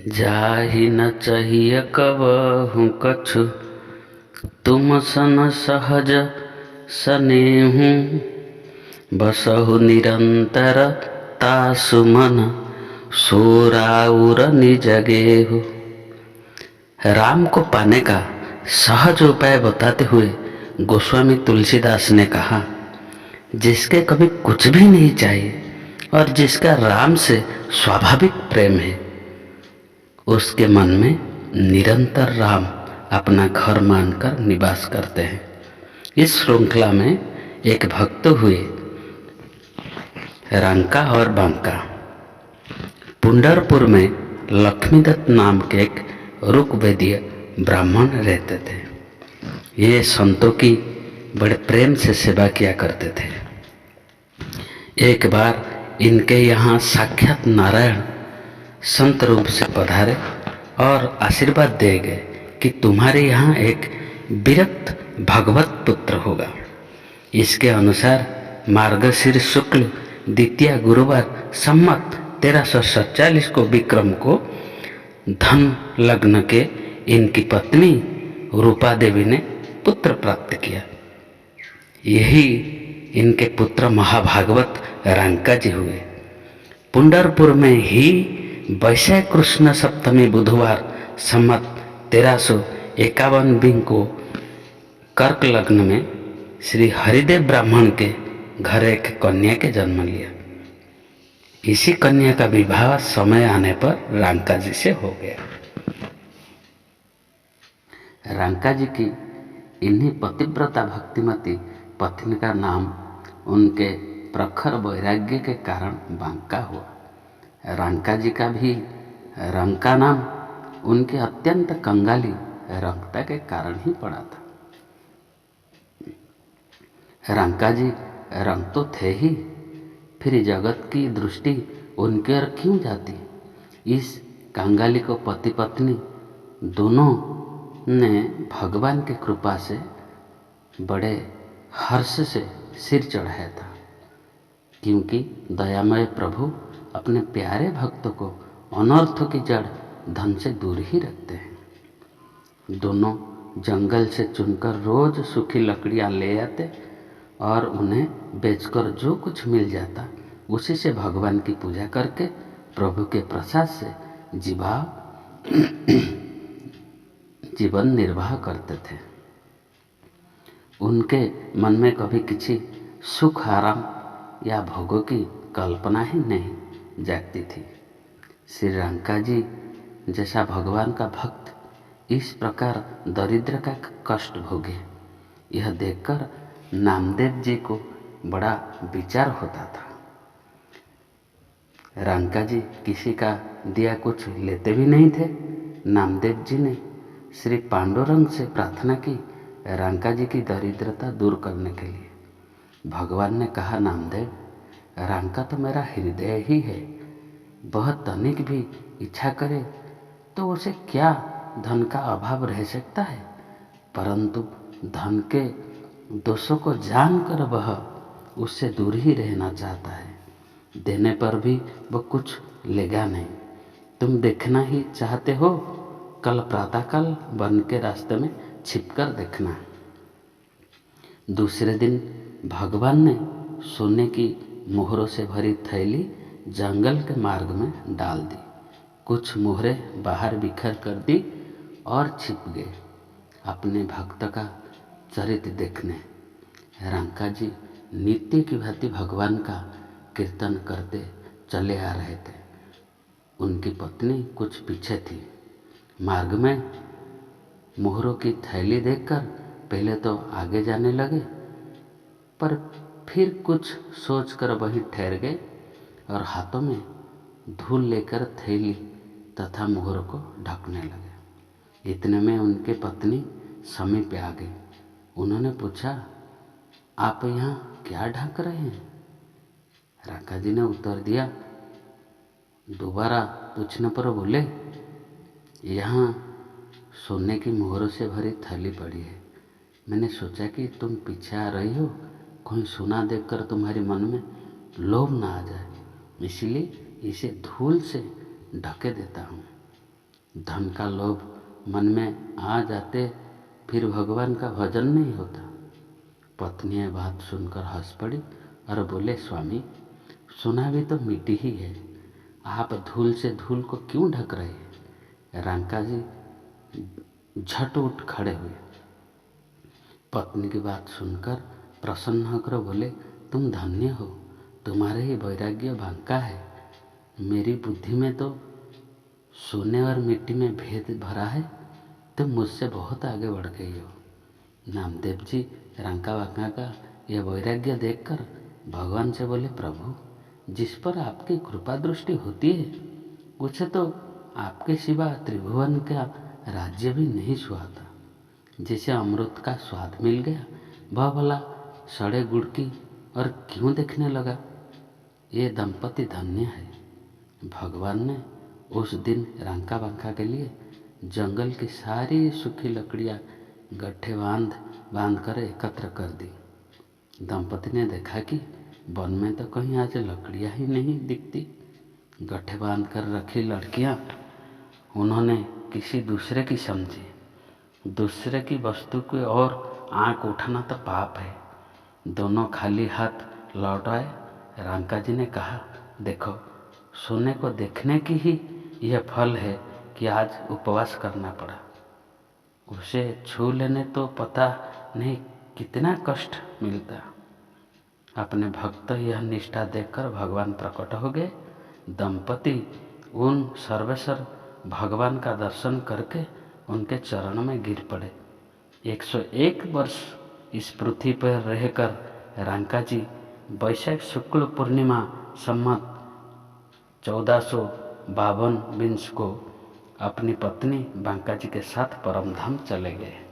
जाहि न चाहिए कबहु कछु, तुम सन सहज सनेहु। बसहु निरंतर तासु मन, सोराउर निज गेहु। राम को पाने का सहज उपाय बताते हुए गोस्वामी तुलसीदास ने कहा, जिसके कभी कुछ भी नहीं चाहिए और जिसका राम से स्वाभाविक प्रेम है, उसके मन में निरंतर राम अपना घर मानकर निवास करते हैं। इस श्रृंखला में एक भक्त हुए रंका और बांका। पुंडरपुर में लक्ष्मीदत्त नाम के एक ऋग्वेदीय ब्राह्मण रहते थे। ये संतों की बड़े प्रेम से सेवा किया करते थे। एक बार इनके यहाँ साक्षात नारायण संत रूप से पधारे और आशीर्वाद दे गए कि तुम्हारे यहाँ एक विरक्त भगवत पुत्र होगा। इसके अनुसार मार्गशीर्ष शुक्ल द्वितीय गुरुवार सम्मत 1347 को विक्रम को धन लग्न के इनकी पत्नी रूपा देवी ने पुत्र प्राप्त किया। यही इनके पुत्र महाभागवत रंका जी हुए। पुंडरपुर में ही वैशाख कृष्ण सप्तमी बुधवार सम्मत 1351 को कर्क लग्न में श्री हरिदेव ब्राह्मण के घर एक कन्या के जन्म लिया। इसी कन्या का विवाह समय आने पर रंका जी से हो गया। रंका जी की इन्हीं पतिव्रता भक्तिमती पत्नी का नाम उनके प्रखर वैराग्य के कारण बांका हुआ। रंका जी का भी रंका नाम उनके अत्यंत कंगाली रंकता के कारण ही पड़ा था। रंका जी रंग तो थे ही, फिर जगत की दृष्टि उनके ओर क्यों जाती। इस कंगाली को पति पत्नी दोनों ने भगवान की कृपा से बड़े हर्ष से सिर चढ़ाया था, क्योंकि दयामय प्रभु अपने प्यारे भक्तों को अनर्थों की जड़ धन से दूर ही रखते हैं। दोनों जंगल से चुनकर रोज सूखी लकड़ियां ले आते और उन्हें बेचकर जो कुछ मिल जाता उसी से भगवान की पूजा करके प्रभु के प्रसाद से जीवन निर्वाह करते थे। उनके मन में कभी किसी सुख आराम या भोगों की कल्पना ही नहीं जागती थी। श्री रंका जी जैसा भगवान का भक्त इस प्रकार दरिद्र का कष्ट भोगे, यह देखकर नामदेव जी को बड़ा विचार होता था। रंका जी किसी का दिया कुछ लेते भी नहीं थे। नामदेव जी ने श्री पांडुरंग से प्रार्थना की रंका जी की दरिद्रता दूर करने के लिए। भगवान ने कहा, नामदेव, रंका तो मेरा हृदय ही है। वह तनिक भी इच्छा करे तो उसे क्या धन का अभाव रह सकता है, परंतु धन के दोषों को जानकर वह उससे दूर ही रहना चाहता है। देने पर भी वह कुछ लेगा नहीं। तुम देखना ही चाहते हो, कल प्रातःकाल वन के रास्ते में छिपकर देखना। दूसरे दिन भगवान ने सोने की मोहरों से भरी थैली जंगल के मार्ग में डाल दी। कुछ मोहरे बाहर बिखर कर दी और छिप गए अपने भक्त का चरित्र देखने। रंका जी नित्य की भांति भगवान का कीर्तन करते चले आ रहे थे। उनकी पत्नी कुछ पीछे थी। मार्ग में मोहरों की थैली देखकर पहले तो आगे जाने लगे, पर फिर कुछ सोचकर वहीं ठहर गए और हाथों में धूल लेकर थैली तथा मोहरों को ढकने लगे। इतने में उनके पत्नी समीप आ गई। उन्होंने पूछा, आप यहाँ क्या ढक रहे हैं? रंका जी ने उत्तर दिया। दोबारा पूछने पर बोले, यहाँ सोने की मोहरों से भरी थैली पड़ी है। मैंने सोचा कि तुम पीछे आ रही हो, कोई सोना देखकर तुम्हारे मन में लोभ ना आ जाए, इसलिए इसे धूल से ढके देता हूँ। धन का लोभ मन में आ जाते फिर भगवान का भजन नहीं होता। पत्नी यह बात सुनकर हंस पड़ी और बोले, स्वामी सोना भी तो मिट्टी ही है, आप धूल से धूल को क्यों ढक रहे हैं। रंका जी झट उठ खड़े हुए। पत्नी की बात सुनकर प्रसन्न होकर बोले, तुम धन्य हो, तुम्हारे ही वैराग्य बांका है। मेरी बुद्धि में तो सोने और मिट्टी में भेद भरा है, तुम मुझसे बहुत आगे बढ़ गई हो। नामदेव जी रंका बांका का यह वैराग्य देखकर भगवान से बोले, प्रभु जिस पर आपकी कृपा दृष्टि होती है उसे तो आपके सिवा त्रिभुवन का राज्य भी नहीं सुहाता। जिसे अमृत का स्वाद मिल गया वह भला सड़े गुड़ की और क्यों देखने लगा। ये दंपति धन्य है। भगवान ने उस दिन रंका बांका के लिए जंगल की सारी सूखी लकड़ियाँ गट्ठे बांध कर एकत्र कर दी। दंपति ने देखा कि वन में तो कहीं आज लकड़ियाँ ही नहीं दिखती। गट्ठे बांध कर रखी लड़कियाँ उन्होंने किसी दूसरे की समझी। दूसरे की वस्तु की ओर आंख उठाना तो पाप है। दोनों खाली हाथ लौट आए। रंका जी ने कहा, देखो सोने को देखने की ही यह फल है कि आज उपवास करना पड़ा। उसे छू लेने तो पता नहीं कितना कष्ट मिलता। अपने भक्त यह निष्ठा देखकर भगवान प्रकट हो गए। दंपति उन सर्वेश्वर भगवान का दर्शन करके उनके चरण में गिर पड़े। 101 वर्ष इस पृथ्वी पर रहकर रंका जी वैशाख शुक्ल पूर्णिमा संवत 1452 को अपनी पत्नी बांका जी के साथ परमधाम चले गए।